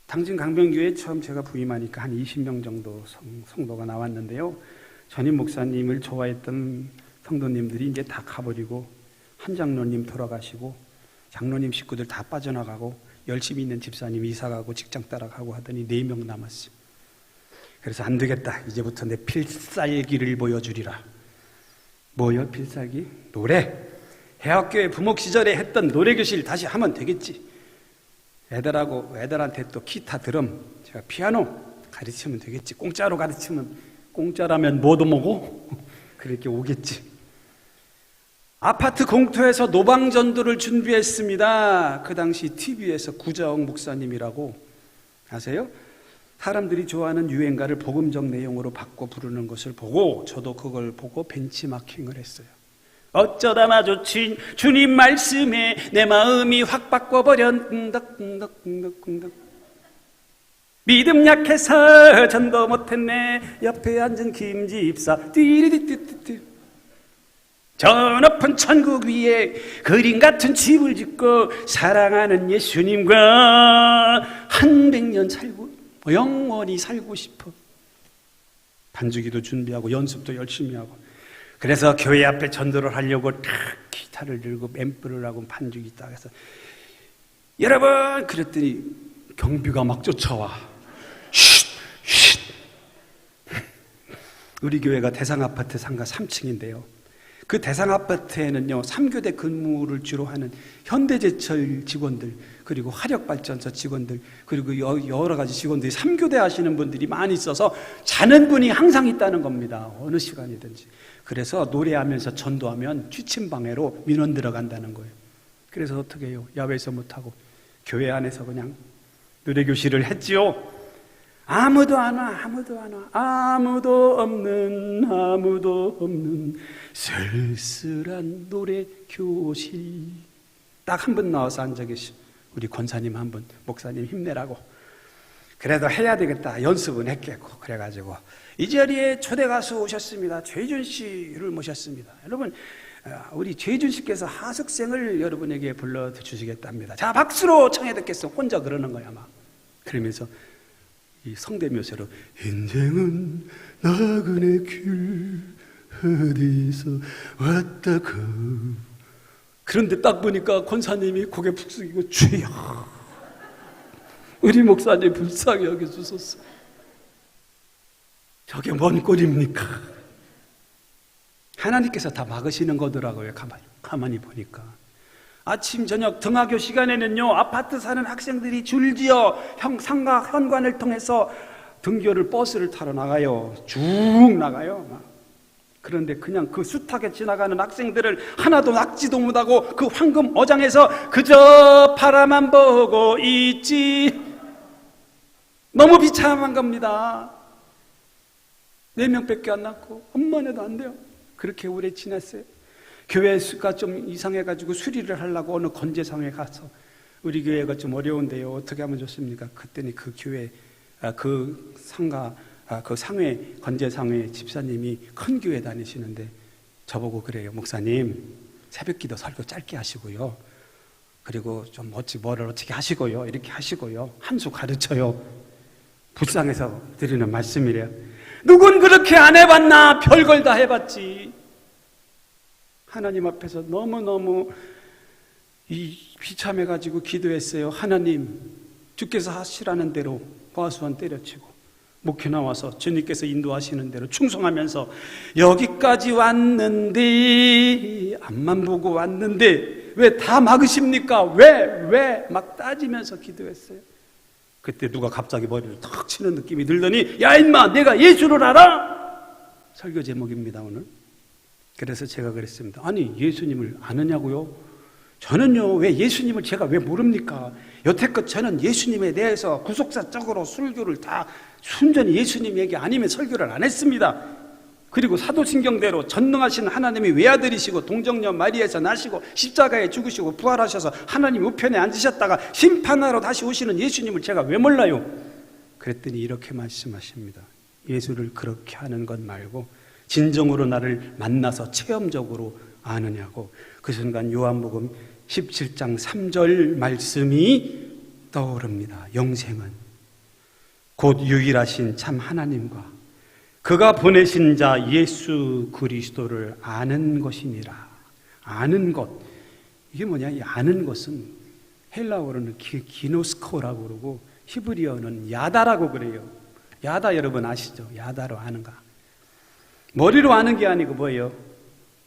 당진 강변교회 처음 제가 부임하니까 한 20명 정도 성도가 나왔는데요, 전임 목사님을 좋아했던 성도님들이 이제 다 가버리고 한 장로님 돌아가시고 장로님 식구들 다 빠져나가고 열심히 있는 집사님 이사가고 직장 따라가고 하더니 4명 남았어요. 그래서 안 되겠다. 이제부터 내 필살기를 보여주리라. 뭐요? 필살기? 노래. 해학교회 부목 시절에 했던 노래교실 다시 하면 되겠지. 애들한테 또 기타, 드럼, 제가 피아노 가르치면 되겠지. 공짜로 가르치면, 공짜라면 못 오고 그렇게 오겠지. 아파트 공터에서 노방전도를 준비했습니다. 그 당시 TV에서 구자옥 목사님이라고 아세요? 사람들이 좋아하는 유행가를 복음적 내용으로 바꿔 부르는 것을 보고 저도 그걸 보고 벤치마킹을 했어요. 어쩌다 마주친 주님 말씀에 내 마음이 확 바꿔버렸. 믿음 약해서 전도 못했네. 옆에 앉은 김집사 띠리디띠띠띠. 저 높은 천국 위에 그림 같은 집을 짓고 사랑하는 예수님과 한 100년 살고 영원히 살고 싶어. 반주기도 준비하고 연습도 열심히 하고, 그래서 교회 앞에 전도를 하려고 탁 기타를 들고 앰프를 하고 반주기 딱 해서 여러분 그랬더니 경비가 막 쫓아와. 쉿! 우리 교회가 대상아파트 상가 3층인데요. 그 대상아파트에는요, 3교대 근무를 주로 하는 현대제철 직원들, 그리고 화력발전소 직원들, 그리고 여러 가지 직원들이 3교대 하시는 분들이 많이 있어서 자는 분이 항상 있다는 겁니다. 어느 시간이든지. 그래서 노래하면서 전도하면 취침방해로 민원 들어간다는 거예요. 그래서 어떻게 해요? 야외에서 못하고 교회 안에서 그냥 노래교실을 했지요. 아무도 안 와. 아무도 없는 쓸쓸한 노래교실. 딱 한 분 나와서 앉아 계시. 우리 권사님 한 분, 목사님 힘내라고. 그래도 해야 되겠다. 연습은 했겠고. 그래가지고 이 자리에 초대 가수 오셨습니다. 최준 씨를 모셨습니다. 여러분, 우리 최준 씨께서 하숙생을 여러분에게 불러주시겠답니다. 자, 박수로 청해 듣겠어. 혼자 그러는 거야, 막. 그러면서 이 성대묘세로 인생은 나그네 길 어디서 왔다가. 그런데 딱 보니까 권사님이 고개 푹 숙이고 주여 우리 목사님 불쌍히 여겨주소서. 저게 뭔 꼴입니까? 하나님께서 다 막으시는 거더라고요. 가만히 보니까. 아침 저녁 등하교 시간에는요, 아파트 사는 학생들이 줄지어 상가 현관을 통해서 등교를 버스를 타러 나가요. 쭉 나가요. 막. 그런데 그냥 그 숱하게 지나가는 학생들을 하나도 낚지도 못하고 그 황금 어장에서 그저 바라만 보고 있지. 너무 비참한 겁니다. 4명밖에 안 낳고 엄만 해도 안 돼요. 그렇게 오래 지났어요. 교회가 좀 이상해가지고 수리를 하려고 어느 건재상에 가서 우리 교회가 좀 어려운데요. 어떻게 하면 좋습니까? 그때는 그 교회, 그 상가, 그 상회, 건재상회 집사님이 큰 교회 다니시는데 저보고 그래요. 목사님, 새벽기도 설교 짧게 하시고요. 그리고 좀 뭐를 어떻게 하시고요. 이렇게 하시고요. 한 수 가르쳐요. 불쌍해서 드리는 말씀이래요. 누군 그렇게 안 해봤나? 별걸 다 해봤지. 하나님 앞에서 너무너무 비참해가지고 기도했어요. 하나님, 주께서 하시라는 대로 과수원 때려치고 목회 나와서 주님께서 인도하시는 대로 충성하면서 여기까지 왔는데, 앞만 보고 왔는데 왜 다 막으십니까? 왜? 막 따지면서 기도했어요. 그때 누가 갑자기 머리를 탁 치는 느낌이 들더니, 야 임마, 내가 예수를 알아? 설교 제목입니다 오늘. 그래서 제가 그랬습니다. 아니, 예수님을 아느냐고요? 저는요, 왜 예수님을 제가 왜 모릅니까? 여태껏 저는 예수님에 대해서 구속사적으로 설교를 다 순전히 예수님 얘기 아니면 설교를 안 했습니다. 그리고 사도신경대로 전능하신 하나님이 외아들이시고 동정녀 마리아에서 나시고 십자가에 죽으시고 부활하셔서 하나님 우편에 앉으셨다가 심판하러 다시 오시는 예수님을 제가 왜 몰라요? 그랬더니 이렇게 말씀하십니다. 예수를 그렇게 하는 것 말고 진정으로 나를 만나서 체험적으로 아느냐고. 그 순간 요한복음 17장 3절 말씀이 떠오릅니다. 영생은 곧 유일하신 참 하나님과 그가 보내신 자 예수 그리스도를 아는 것이니라. 아는 것. 이게 뭐냐? 이 아는 것은 헬라어로는 기노스코라고 그러고 히브리어는 야다라고 그래요. 야다 여러분 아시죠? 야다로 아는가. 머리로 아는 게 아니고 뭐예요?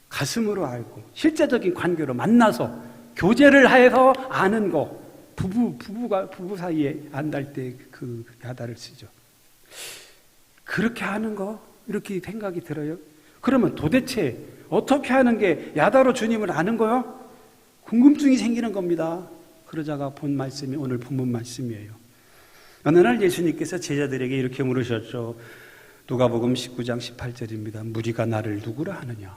가슴으로 알고 실제적인 관계로 만나서 교제를 해서 아는 거. 부부 사이에 안달 때 그 야다를 쓰죠. 그렇게 하는 거? 이렇게 생각이 들어요. 그러면 도대체 어떻게 하는 게 야다로 주님을 아는 거요? 궁금증이 생기는 겁니다. 그러자가 본 말씀이 오늘 본문 말씀이에요. 어느 날 예수님께서 제자들에게 이렇게 물으셨죠. 누가복음 19장 18절입니다. 무리가 나를 누구라 하느냐?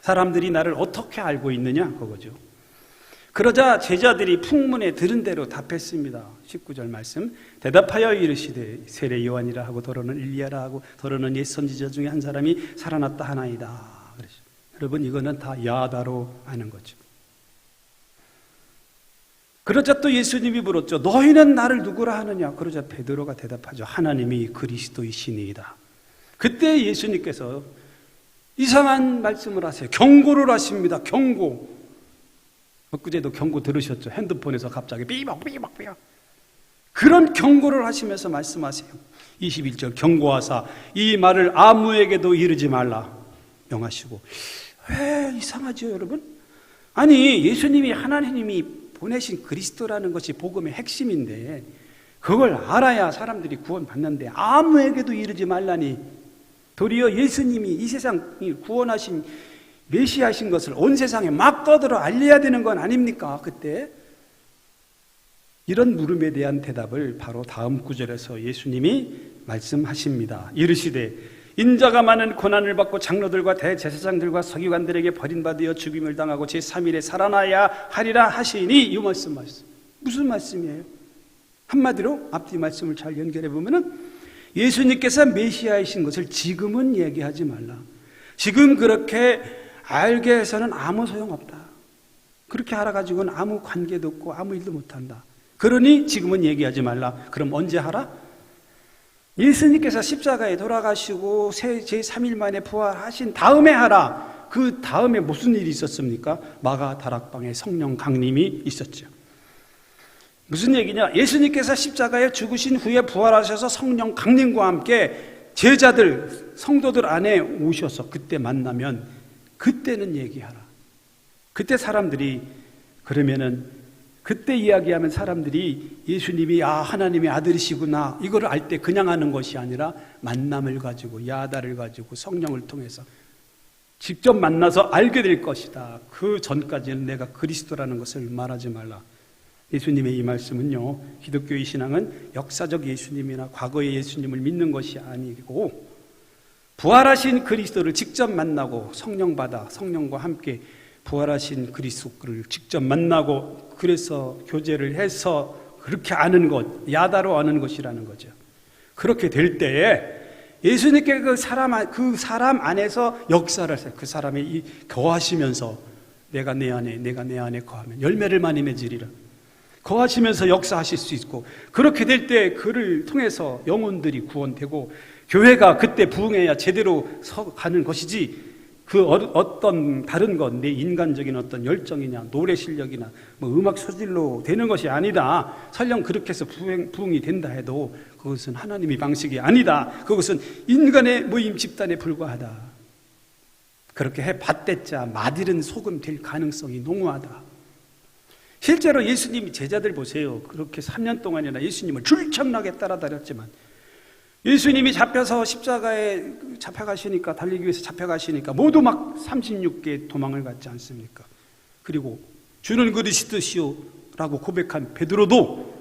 사람들이 나를 어떻게 알고 있느냐? 그거죠. 그러자 제자들이 풍문에 들은 대로 답했습니다. 19절 말씀. 대답하여 이르시되 세례 요한이라 하고 더러는 엘리야라 하고 더러는 옛 선지자 중에 한 사람이 살아났다 하나이다. 그랬어요. 여러분, 이거는 다 야다로 아는 거죠. 그러자 또 예수님이 물었죠. 너희는 나를 누구라 하느냐? 그러자 베드로가 대답하죠. 하나님이 그리스도이시니이다. 그때 예수님께서 이상한 말씀을 하세요. 경고를 하십니다. 경고. 엊그제도 경고 들으셨죠? 핸드폰에서 갑자기 삐박 그런 경고를 하시면서 말씀하세요. 21절 경고하사 이 말을 아무에게도 이르지 말라 명하시고. 왜 이상하죠 여러분? 아니, 예수님이 하나님이 보내신 그리스도라는 것이 복음의 핵심인데 그걸 알아야 사람들이 구원받는데 아무에게도 이르지 말라니. 도리어 예수님이 이 세상이 구원하신 메시아신 것을 온 세상에 막 떠들어 알려야 되는 건 아닙니까? 그때 이런 물음에 대한 대답을 바로 다음 구절에서 예수님이 말씀하십니다. 이르시되 인자가 많은 고난을 받고 장로들과 대제사장들과 서기관들에게 버림받아 죽임을 당하고 제3일에 살아나야 하리라 하시니. 이 말씀 무슨 말씀이에요? 한마디로 앞뒤 말씀을 잘 연결해 보면은 예수님께서 메시아이신 것을 지금은 얘기하지 말라. 지금 그렇게 알게 해서는 아무 소용없다. 그렇게 알아가지고는 아무 관계도 없고 아무 일도 못한다. 그러니 지금은 얘기하지 말라. 그럼 언제 하라? 예수님께서 십자가에 돌아가시고 제3일 만에 부활하신 다음에 하라. 그 다음에 무슨 일이 있었습니까? 마가 다락방에 성령 강림이 있었죠. 무슨 얘기냐? 예수님께서 십자가에 죽으신 후에 부활하셔서 성령 강림과 함께 제자들, 성도들 안에 오셔서 그때 만나면 그때는 얘기하라. 그때 사람들이 그러면은 그때 이야기하면 사람들이 예수님이 하나님의 아들이시구나 이거를 알 때 그냥 하는 것이 아니라 만남을 가지고 야다를 가지고 성령을 통해서 직접 만나서 알게 될 것이다. 그 전까지는 내가 그리스도라는 것을 말하지 말라. 예수님의 이 말씀은요, 기독교의 신앙은 역사적 예수님이나 과거의 예수님을 믿는 것이 아니고 부활하신 그리스도를 직접 만나고 성령 받아 성령과 함께 부활하신 그리스도를 직접 만나고 그래서 교제를 해서 그렇게 아는 것, 야다로 아는 것이라는 거죠. 그렇게 될 때에 예수님께 그 사람 안에서 역사를 해서 그 사람이 거하시면서 내가 내 안에 거하면 열매를 많이 맺으리라. 거하시면서 역사하실 수 있고, 그렇게 될 때 그를 통해서 영혼들이 구원되고 교회가 그때 부흥해야 제대로 서가는 것이지, 그 어떤 다른 것, 내 인간적인 어떤 열정이냐 노래 실력이나 뭐 음악 소질로 되는 것이 아니다. 설령 그렇게 해서 부흥이 된다 해도 그것은 하나님의 방식이 아니다. 그것은 인간의 모임 집단에 불과하다. 그렇게 해봤댔자 맛있는 소금 될 가능성이 농후하다. 실제로 예수님이 제자들 보세요. 그렇게 3년 동안이나 예수님을 줄창나게 따라다녔지만, 예수님이 잡혀서 십자가에 잡혀가시니까, 달리기 위해서 잡혀가시니까 모두 막 36개 도망을 갔지 않습니까? 그리고 주는 그리스도시요 라고 고백한 베드로도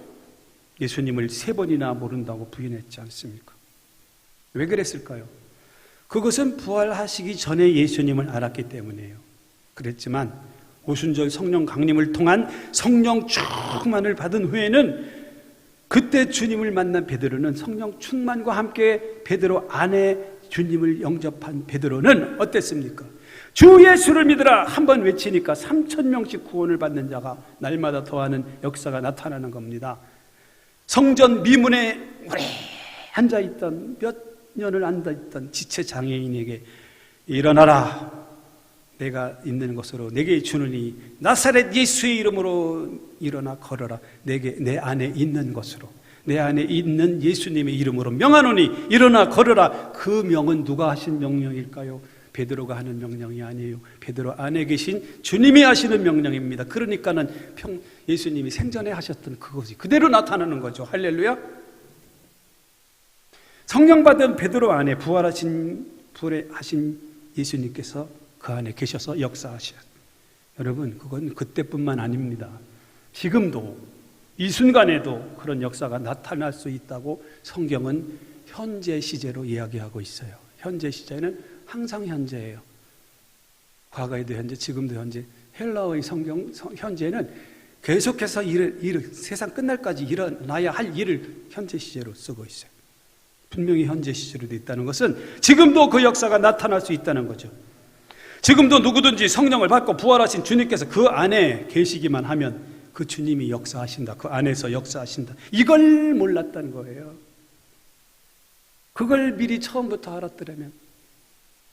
예수님을 3번이나 모른다고 부인했지 않습니까? 왜 그랬을까요? 그것은 부활하시기 전에 예수님을 알았기 때문이에요. 그랬지만 오순절 성령 강림을 통한 성령 충만을 받은 후에는, 그때 주님을 만난 베드로는 성령 충만과 함께 베드로 안에 주님을 영접한 베드로는 어땠습니까? 주 예수를 믿으라 한번 외치니까 3,000명씩 구원을 받는 자가 날마다 더하는 역사가 나타나는 겁니다. 성전 미문에 오래 앉아있던, 몇 년을 앉아있던 지체 장애인에게 일어나라, 내가 있는 곳으로 내게 주느니 나사렛 예수의 이름으로 일어나 걸어라. 내 안에 있는 것으로, 내 안에 있는 예수님의 이름으로 명하노니 일어나 걸어라. 그 명은 누가 하신 명령일까요? 베드로가 하는 명령이 아니에요. 베드로 안에 계신 주님이 하시는 명령입니다. 그러니까는 예수님이 생전에 하셨던 그것이 그대로 나타나는 거죠. 할렐루야. 성령 받은 베드로 안에 부활하신 예수님께서 그 안에 계셔서 역사하셔요. 여러분, 그건 그때뿐만 아닙니다. 지금도 이 순간에도 그런 역사가 나타날 수 있다고 성경은 현재 시제로 이야기하고 있어요. 현재 시제는 항상 현재예요. 과거에도 현재, 지금도 현재. 헬라어의 성경 현재는 계속해서 세상 끝날까지 일어나야 할 일을 현재 시제로 쓰고 있어요. 분명히 현재 시제로 있다는 것은 지금도 그 역사가 나타날 수 있다는 거죠. 지금도 누구든지 성령을 받고 부활하신 주님께서 그 안에 계시기만 하면 그 주님이 역사하신다. 그 안에서 역사하신다. 이걸 몰랐다는 거예요. 그걸 미리 처음부터 알았더라면,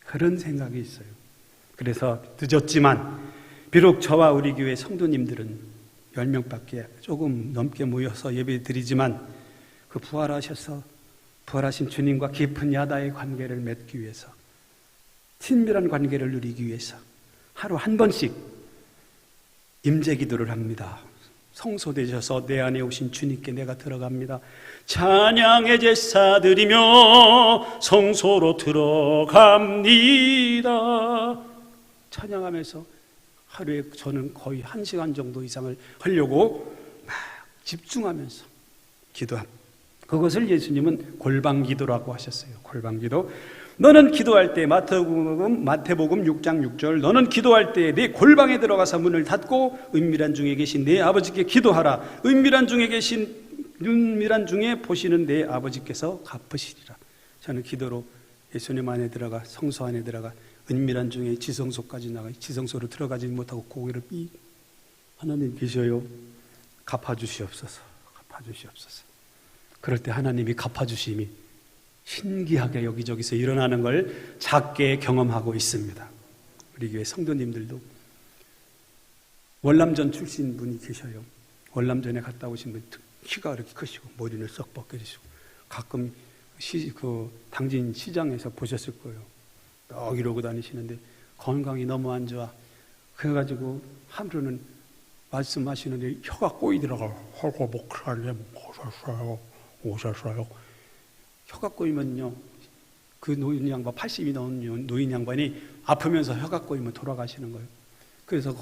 그런 생각이 있어요. 그래서 늦었지만 비록 저와 우리 교회 성도님들은 10명밖에 조금 넘게 모여서 예배 드리지만, 그 부활하신 주님과 깊은 야다의 관계를 맺기 위해서, 친밀한 관계를 누리기 위해서 하루 한 번씩 임재 기도를 합니다. 성소되셔서 내 안에 오신 주님께 내가 들어갑니다. 찬양의 제사 드리며 성소로 들어갑니다. 찬양하면서 하루에 저는 거의 1시간 정도 이상을 하려고 막 집중하면서 기도합니다. 그것을 예수님은 골방기도라고 하셨어요. 골방기도. 너는 기도할 때, 마태복음 6장 6절, 너는 기도할 때 네 골방에 들어가서 문을 닫고 은밀한 중에 계신 네 아버지께 기도하라. 은밀한 중에 보시는 네 아버지께서 갚으시리라. 저는 기도로 예수님 안에 들어가, 성소 안에 들어가, 은밀한 중에 지성소까지 나가, 지성소로 들어가지 못하고 고개를 삐, 하나님 계셔요, 갚아주시옵소서, 갚아주시옵소서. 그럴 때 하나님이 갚아주심이 신기하게 여기저기서 일어나는 걸 작게 경험하고 있습니다. 우리 교회 성도님들도 월남전 출신 분이 계셔요. 월남전에 갔다 오신 분, 키가 이렇게 크시고 머리를 썩 벗겨지시고, 가끔 당진 시장에서 보셨을 거예요. 막 이러고 다니시는데 건강이 너무 안 좋아. 그래가지고 하루는 말씀하시는데 혀가 꼬이더라고요. 허고 목사님 오셨어요. 혀가 꼬이면요, 그 노인 양반, 80이 넘은 노인 양반이 아프면서 혀가 꼬이면 돌아가시는 거예요. 그래서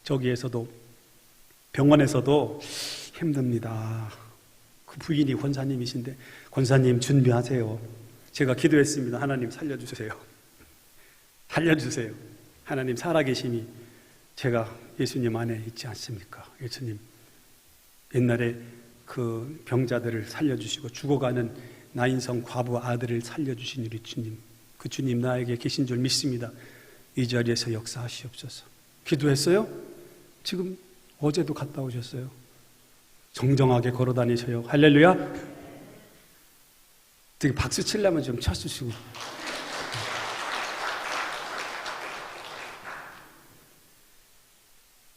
저기에서도, 병원에서도 힘듭니다. 그 부인이 권사님이신데, 권사님 준비하세요. 제가 기도했습니다. 하나님 살려주세요. 살려주세요. 하나님 살아계심이 제가 예수님 안에 있지 않습니까? 예수님 옛날에 그 병자들을 살려주시고 죽어가는 나인성 과부 아들을 살려주신 우리 주님, 그 주님 나에게 계신 줄 믿습니다. 이 자리에서 역사하시옵소서. 기도했어요? 지금 어제도 갔다 오셨어요. 정정하게 걸어 다니셔요. 할렐루야. 되게 박수 치려면 좀 쳐주시고.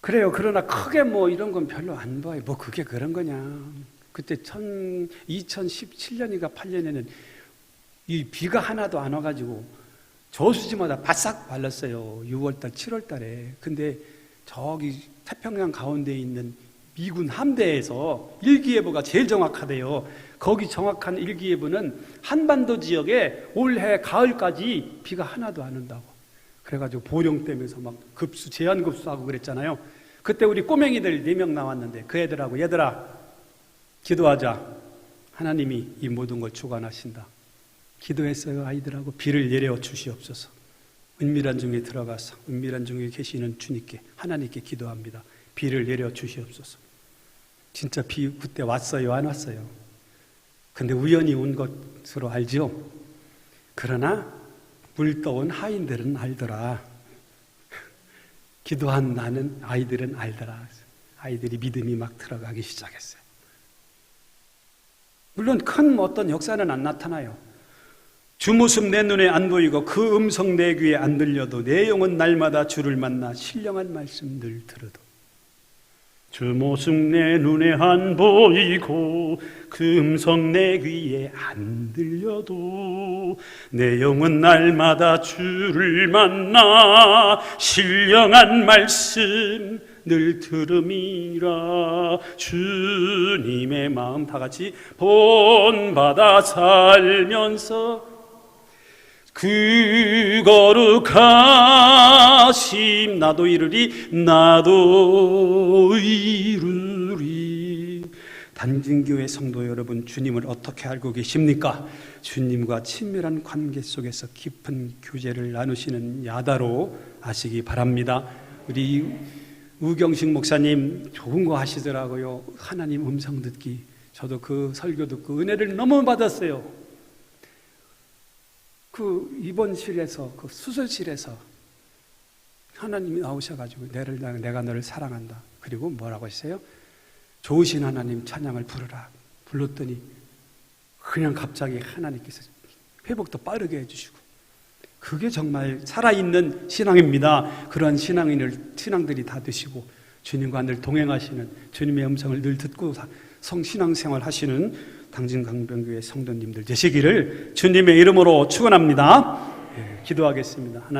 그래요. 그러나 크게 뭐 이런 건 별로 안 봐요. 뭐 그게 그런 거냐. 그때 2017년인가 8년에는 이 비가 하나도 안 와가지고 저수지마다 바싹 발랐어요. 6월달, 7월달에. 근데 저기 태평양 가운데 있는 미군 함대에서 일기예보가 제일 정확하대요. 거기 정확한 일기예보는 한반도 지역에 올해 가을까지 비가 하나도 안 온다고. 그래가지고 보령댐에서 막 제한 급수하고 그랬잖아요. 그때 우리 꼬맹이들 4명 나왔는데 그 애들하고 얘들아 기도하자. 하나님이 이 모든 걸 주관하신다. 기도했어요. 아이들하고 비를 내려 주시옵소서. 은밀한 중에 들어가서 은밀한 중에 계시는 주님께 하나님께 기도합니다. 비를 내려 주시옵소서. 진짜 비 그때 왔어요? 안 왔어요? 근데 우연히 온 것으로 알죠? 그러나 물 떠온 하인들은 알더라. 기도한 나는 아이들은 알더라. 아이들이 믿음이 막 들어가기 시작했어요. 물론 큰 어떤 역사는 안 나타나요. 주 모습 내 눈에 안 보이고 그 음성 내 귀에 안 들려도 내 영은 날마다 주를 만나 신령한 말씀 늘 들어도 주 모습 내 눈에 안 보이고 그 음성 내 귀에 안 들려도 내 영은 날마다 주를 만나 신령한 말씀 늘 들음이라. 주님의 마음 다 같이 본받아 살면서 그 거룩하심 나도 이루리 나도 이루리. 단진교회 성도 여러분, 주님을 어떻게 알고 계십니까? 주님과 친밀한 관계 속에서 깊은 교제를 나누시는 야다로 아시기 바랍니다. 우리 우경식 목사님 좋은 거 하시더라고요. 하나님 음성 듣기. 저도 그 설교 듣고 은혜를 너무 받았어요. 그 입원실에서, 그 수술실에서 하나님이 나오셔가지고 내가 너를 사랑한다. 그리고 뭐라고 했어요? 좋으신 하나님 찬양을 부르라. 불렀더니 그냥 갑자기 하나님께서 회복도 빠르게 해주시고, 그게 정말 살아있는 신앙입니다. 그러한 신앙들이 다 되시고 주님과 늘 동행하시는, 주님의 음성을 늘 듣고 성신앙생활 하시는 당진강변교회 성도님들 되시기를 주님의 이름으로 축원합니다. 기도하겠습니다. 하나님.